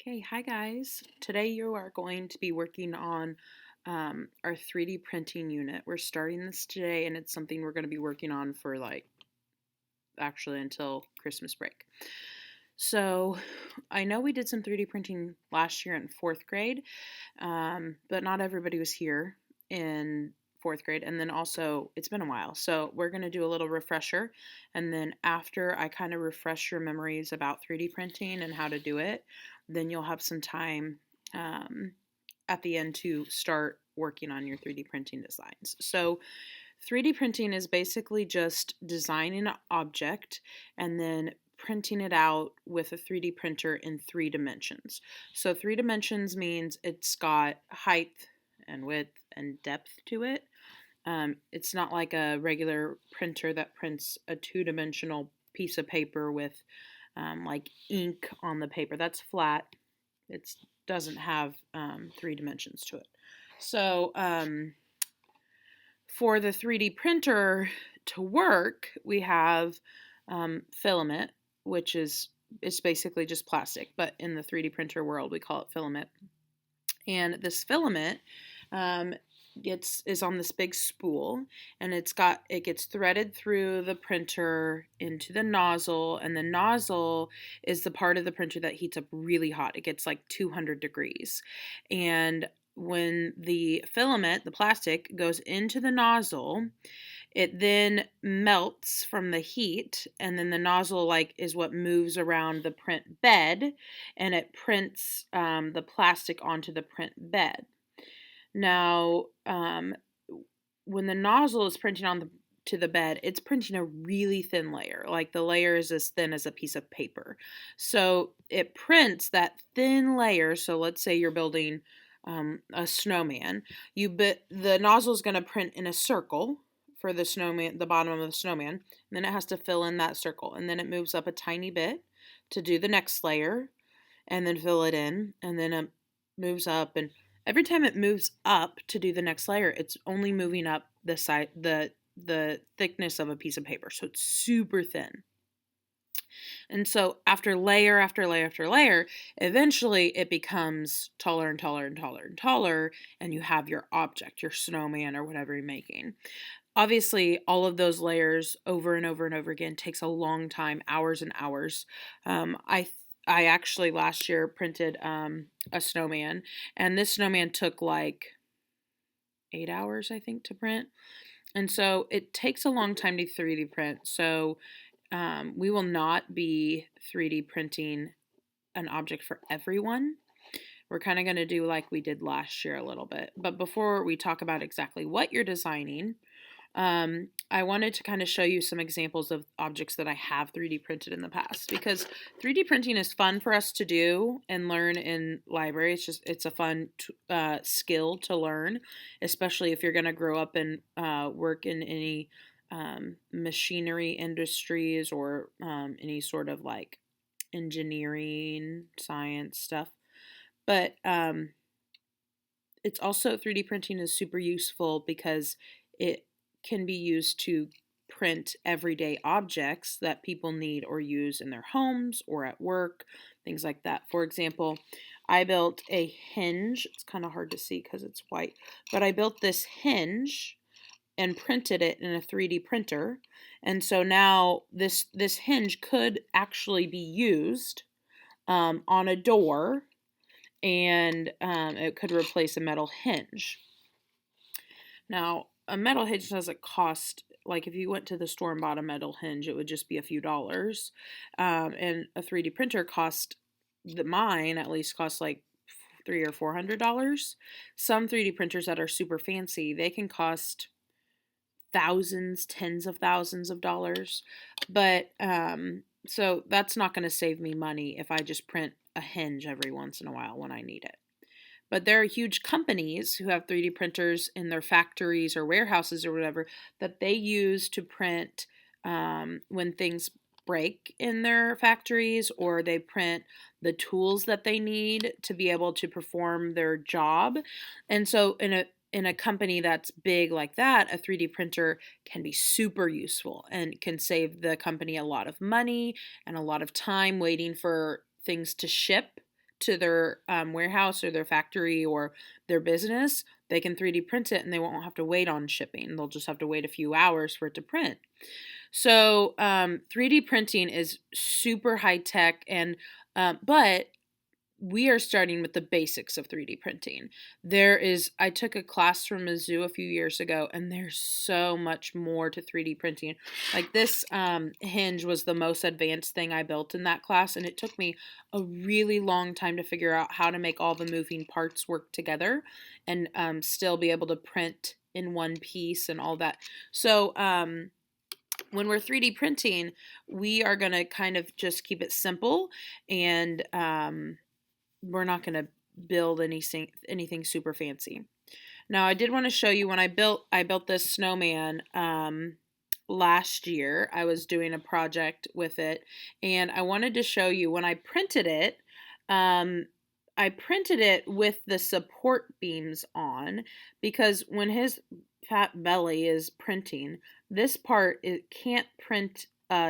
Okay, hi guys. Today you are going to be working on our 3D printing unit. We're starting this today and it's something we're going to be working on for actually until Christmas break. So I know we did some 3D printing last year in fourth grade, but not everybody was here in fourth grade. And then also, it's been a while. So we're going to do a little refresher. And then after I kind of refresh your memories about 3D printing and how to do it, then you'll have some time um, at the end to start working on your 3D printing designs. So 3D printing is basically just designing an object and then printing it out with a 3D printer in 3 dimensions. So 3 dimensions means it's got height and width and depth to it. It's not like a regular printer that prints a 2 dimensional piece of paper with like ink on the paper. That's flat. It doesn't have 3 dimensions to it. So for the 3D printer to work, we have filament, which is it's basically just plastic, but in the 3D printer world, we call it filament. And this filament is on this big spool, and it gets threaded through the printer into the nozzle, and the nozzle is the part of the printer that heats up really hot. It gets like 200 degrees, and when the filament, the plastic, goes into the nozzle, it then melts from the heat, and then the nozzle is what moves around the print bed, and it prints the plastic onto the print bed. Now, when the nozzle is printing to the bed, it's printing a really thin layer. Like the layer is as thin as a piece of paper. So it prints that thin layer. So let's say you're building a snowman. The nozzle is going to print in a circle for the snowman, the bottom of the snowman. And then it has to fill in that circle. And then it moves up a tiny bit to do the next layer and then fill it in. And then it moves up, and every time it moves up to do the next layer, it's only moving up the thickness of a piece of paper. So it's super thin. And so after layer after layer after layer, eventually it becomes taller and taller and taller and taller, and you have your object, your snowman or whatever you're making. Obviously, all of those layers over and over and over again takes a long time, hours and hours. I actually last year printed a snowman, and this snowman took like 8 hours, I think, to print. And so it takes a long time to 3D print. So we will not be 3D printing an object for everyone. We're kind of going to do like we did last year a little bit. But before we talk about exactly what you're designing, I wanted to kind of show you some examples of objects that I have 3D printed in the past, because 3D printing is fun for us to do and learn in library. It's a fun skill to learn, especially if you're going to grow up and work in any machinery industries or any sort of like engineering, science stuff. But it's also 3D printing is super useful because it can be used to print everyday objects that people need or use in their homes or at work, things like that. For example, I built a hinge. It's kind of hard to see because it's white, but I built this hinge and printed it in a 3D printer. And so now this hinge could actually be used on a door, and it could replace a metal hinge. Now, a metal hinge doesn't cost, like if you went to the store and bought a metal hinge, it would just be a few dollars. And a 3D printer mine at least costs like $300 or $400. Some 3D printers that are super fancy, they can cost thousands, tens of thousands of dollars. But so that's not going to save me money if I just print a hinge every once in a while when I need it. But there are huge companies who have 3D printers in their factories or warehouses or whatever that they use to print when things break in their factories, or they print the tools that they need to be able to perform their job. And so in a company that's big like that, a 3D printer can be super useful and can save the company a lot of money and a lot of time waiting for things to ship, to their warehouse or their factory or their business, they can 3D print it and they won't have to wait on shipping. They'll just have to wait a few hours for it to print. So 3D printing is super high tech, and but we are starting with the basics of 3D printing. I took a class from Mizzou a few years ago, and there's so much more to 3D printing. Like this hinge was the most advanced thing I built in that class, and it took me a really long time to figure out how to make all the moving parts work together and still be able to print in one piece and all that. So, when we're 3D printing, we are going to kind of just keep it simple, and we're not going to build anything super fancy. Now, I did want to show you when I built this snowman last year. I was doing a project with it, and I wanted to show you when I printed it. I printed it with the support beams on, because when his fat belly is printing, this part, it can't print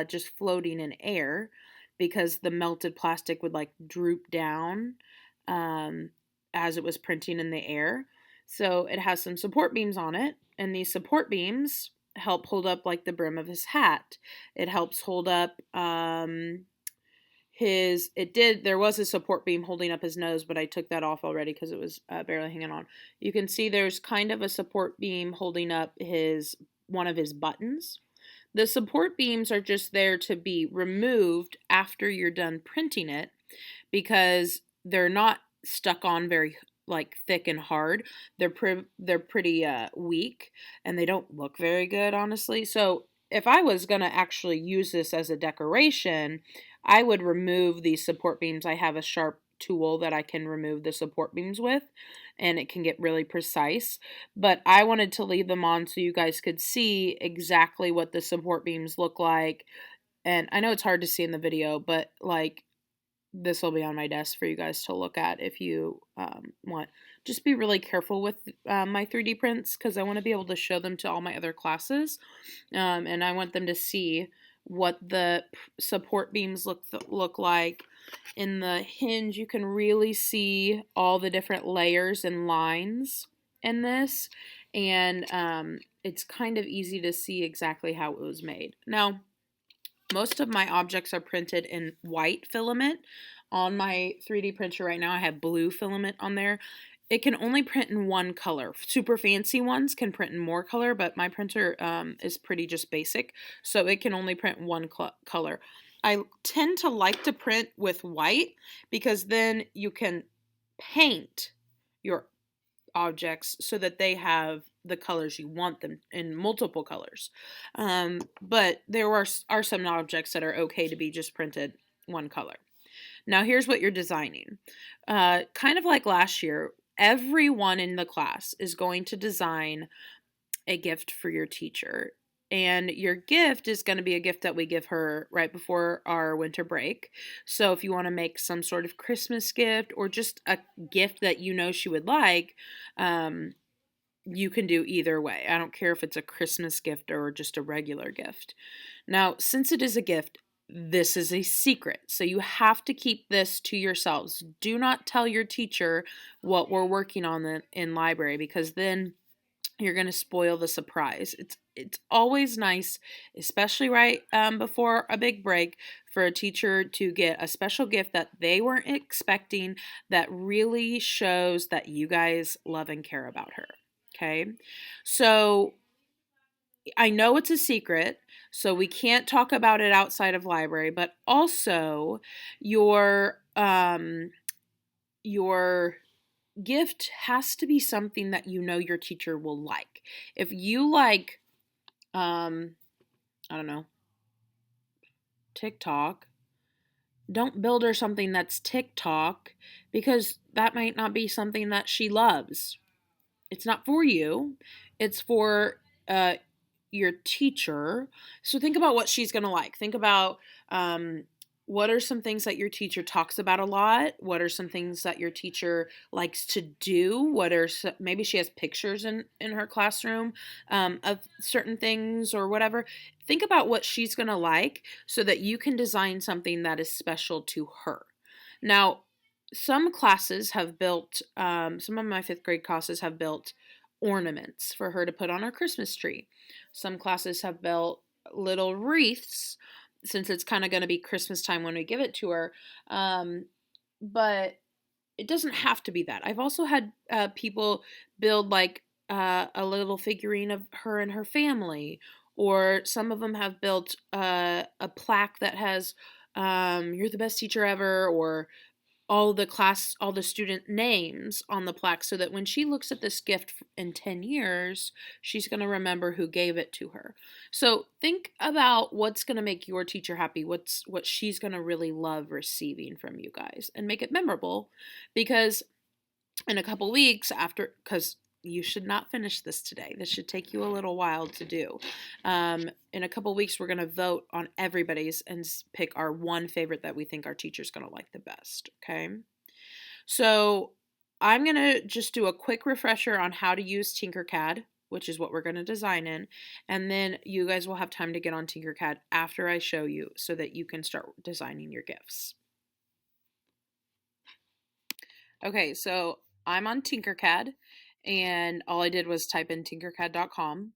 just floating in air, because the melted plastic would like droop down as it was printing in the air. So it has some support beams on it, and these support beams help hold up like the brim of his hat. It helps hold up there was a support beam holding up his nose, but I took that off already because it was barely hanging on. You can see there's kind of a support beam holding up one of his buttons. The support beams are just there to be removed after you're done printing it, because they're not stuck on very like thick and hard. They're pretty weak, and they don't look very good, honestly. So if I was going to actually use this as a decoration, I would remove these support beams. I have a sharp tool that I can remove the support beams with, and it can get really precise. But I wanted to leave them on so you guys could see exactly what the support beams look like. And I know it's hard to see in the video, but like, this will be on my desk for you guys to look at if you want. Just be really careful with my 3D prints, because I want to be able to show them to all my other classes, and I want them to see what the support beams look like. In the hinge, you can really see all the different layers and lines in this, and it's kind of easy to see exactly how it was made. Now, most of my objects are printed in white filament. On my 3D printer right now, I have blue filament on there. It can only print in one color. Super fancy ones can print in more color, but my printer is pretty just basic, so it can only print one color. I tend to like to print with white, because then you can paint your objects so that they have the colors you want them in, multiple colors. But there are some objects that are okay to be just printed one color. Now here's what you're designing. Kind of like last year, everyone in the class is going to design a gift for your teacher. And your gift is going to be a gift that we give her right before our winter break. So if you want to make some sort of Christmas gift, or just a gift that you know she would like, you can do either way. I don't care if it's a Christmas gift or just a regular gift. Now, since it is a gift, this is a secret. So you have to keep this to yourselves. Do not tell your teacher what we're working on in library, because then you're going to spoil the surprise. It's always nice, especially right before a big break, for a teacher to get a special gift that they weren't expecting, that really shows that you guys love and care about her. Okay? So I know it's a secret, so we can't talk about it outside of library, but also your gift has to be something that you know your teacher will like. If you like, I don't know, TikTok, don't build her something that's TikTok, because that might not be something that she loves. It's not for you. It's for your teacher. So think about what she's going to like. Think about what are some things that your teacher talks about a lot? What are some things that your teacher likes to do? Maybe she has pictures in her classroom of certain things or whatever. Think about what she's going to like, so that you can design something that is special to her. Now, some classes have built, some of my fifth grade classes have built ornaments for her to put on our Christmas tree. Some classes have built little wreaths since it's kind of going to be Christmas time when we give it to her. But it doesn't have to be that. I've also had people build like a little figurine of her and her family, or some of them have built a plaque that has "You're the best teacher ever," or all the student names on the plaque, so that when she looks at this gift in 10 years, she's going to remember who gave it to her. So think about what's going to make your teacher happy, what she's going to really love receiving from you guys, and make it memorable, because in a couple weeks after, because you should not finish this today. This should take you a little while to do. In a couple weeks, we're going to vote on everybody's and pick our one favorite that we think our teacher's going to like the best. Okay. So I'm going to just do a quick refresher on how to use Tinkercad, which is what we're going to design in. And then you guys will have time to get on Tinkercad after I show you so that you can start designing your gifts. Okay, so I'm on Tinkercad, and all I did was type in tinkercad.com.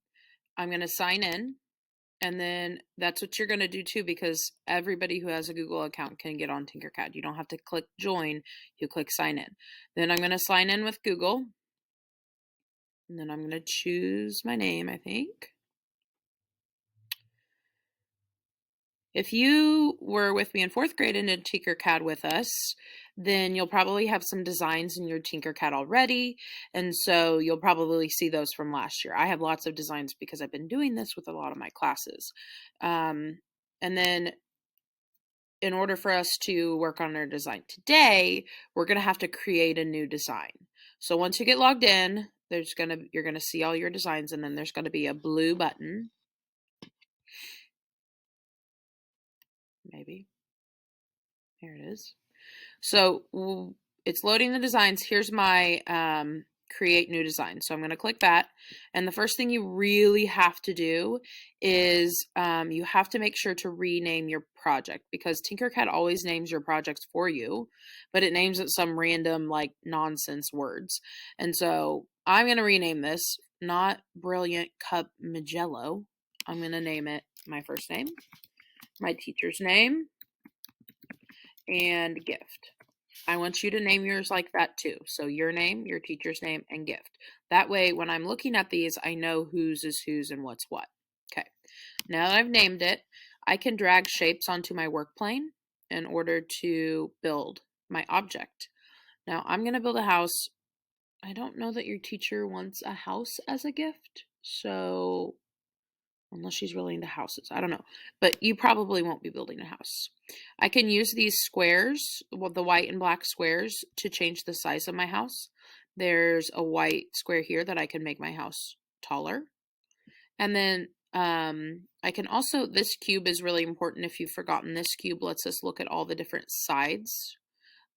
I'm going to sign in, and then that's what you're going to do too, because everybody who has a Google account can get on Tinkercad. You don't have to click join, you click sign in. Then I'm going to sign in with Google, and then I'm going to choose my name, I think. If you were with me in fourth grade and did Tinkercad with us, then you'll probably have some designs in your Tinkercad already, and so you'll probably see those from last year. I have lots of designs because I've been doing this with a lot of my classes. And then in order for us to work on our design today, we're going to have to create a new design. So once you get logged in, you're going to see all your designs, and then there's going to be a blue button. Maybe. Here it is. So it's loading the designs. Here's my create new design. So I'm going to click that. And the first thing you really have to do is you have to make sure to rename your project, because Tinkercad always names your projects for you, but it names it some random like nonsense words. And so I'm going to rename this, not Brilliant Cup Magello. I'm going to name it my first name, my teacher's name, and gift. I want you to name yours like that too. So your name, your teacher's name, and gift. That way, when I'm looking at these, I know whose is whose and what's what. Okay. Now that I've named it, I can drag shapes onto my work plane in order to build my object. Now I'm going to build a house. I don't know that your teacher wants a house as a gift, so unless she's really into houses. I don't know. But you probably won't be building a house. I can use these squares, well, the white and black squares, to change the size of my house. There's a white square here that I can make my house taller. And then I can also, this cube is really important. If you've forgotten, this cube lets us look at all the different sides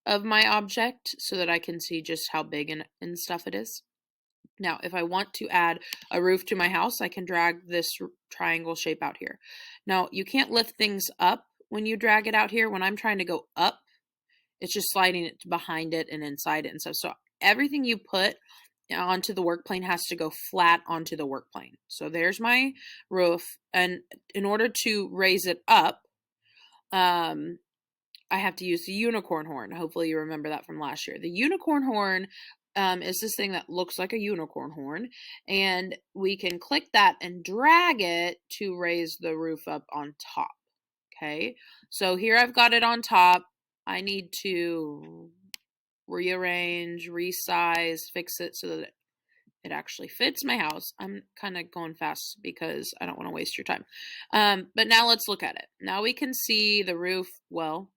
of my object so that I can see just how big and stuff it is. Now, if I want to add a roof to my house, I can drag this triangle shape out here. Now, you can't lift things up when you drag it out here. When I'm trying to go up, it's just sliding it behind it and inside it and stuff. So everything you put onto the work plane has to go flat onto the work plane. So there's my roof. And in order to raise it up, I have to use the unicorn horn. Hopefully you remember that from last year. The unicorn horn is this thing that looks like a unicorn horn, and we can click that and drag it to raise the roof up on top. Okay, so here I've got it on top. I need to rearrange, resize, fix it so that it actually fits my house. I'm kind of going fast because I don't want to waste your time. But now let's look at it. Now we can see the roof. Well,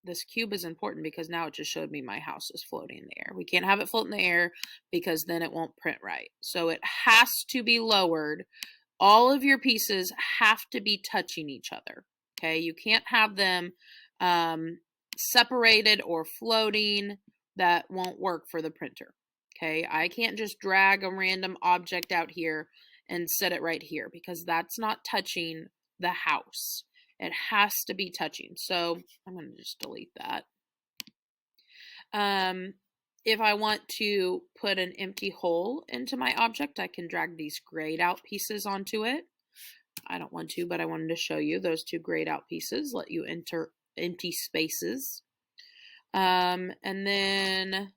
this cube is important because now it just showed me my house is floating in the air. We can't have it float in the air because then it won't print right. So it has to be lowered. All of your pieces have to be touching each other. Okay, you can't have them separated or floating. That won't work for the printer. Okay, I can't just drag a random object out here and set it right here because that's not touching the house. It has to be touching. So I'm going to just delete that. If I want to put an empty hole into my object, I can drag these grayed out pieces onto it. I don't want to, but I wanted to show you those two grayed out pieces, let you enter empty spaces. And then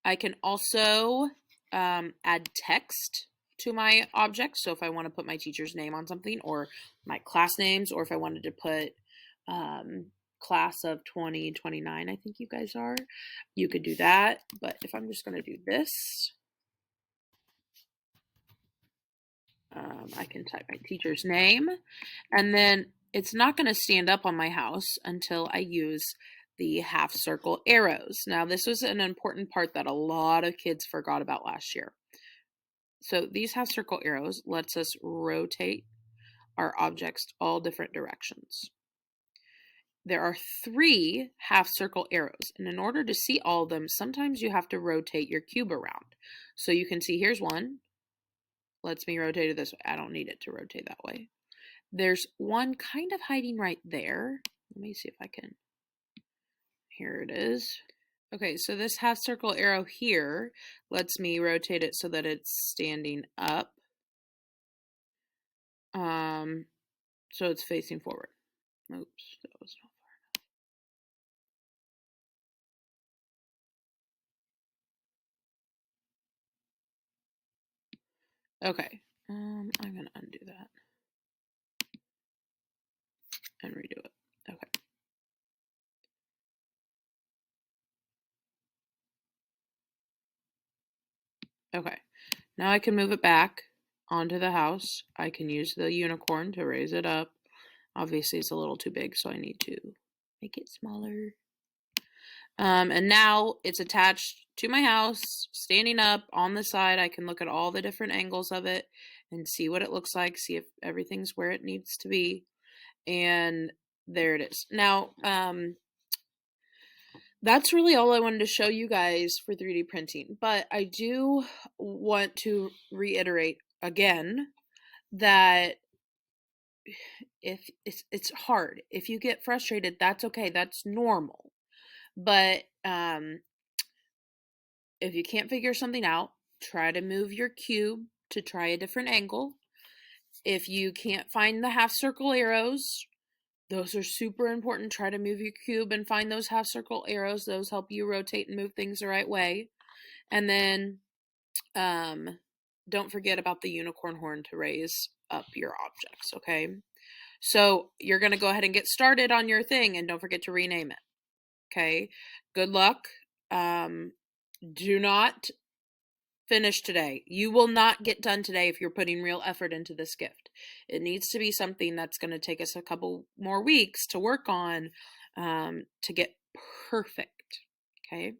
I can also add text to my object. So if I want to put my teacher's name on something, or my class names, or if I wanted to put class of 2029, I think you guys are, you could do that. But if I'm just going to do this, I can type my teacher's name, and then it's not going to stand up on my house until I use the half circle arrows. Now, this was an important part that a lot of kids forgot about last year. So these half circle arrows lets us rotate our objects all different directions. There are 3 half circle arrows, and in order to see all of them, sometimes you have to rotate your cube around. So you can see here's one, lets me rotate it this way. I don't need it to rotate that way. There's one kind of hiding right there. Let me see if I can. Here it is. Okay, so this half circle arrow here lets me rotate it so that it's standing up. So it's facing forward. Oops, that was not far enough. Okay, I'm gonna undo that and redo it. Okay. Okay, now I can move it back onto the house. I can use the unicorn to raise it up. Obviously, it's a little too big, so I need to make it smaller. And now it's attached to my house, standing up on the side. I can look at all the different angles of it and see what it looks like, see if everything's where it needs to be. And there it is. Now, that's really all I wanted to show you guys for 3D printing. But I do want to reiterate again that if it's hard. If you get frustrated, that's okay. That's normal. But if you can't figure something out, try to move your cube to try a different angle. If you can't find the half circle arrows, those are super important. Try to move your cube and find those half circle arrows. Those help you rotate and move things the right way. And then don't forget about the unicorn horn to raise up your objects, okay? So you're going to go ahead and get started on your thing, and don't forget to rename it, okay? Good luck. Do not finish today. You will not get done today if you're putting real effort into this gift. It needs to be something that's going to take us a couple more weeks to work on to get perfect, okay?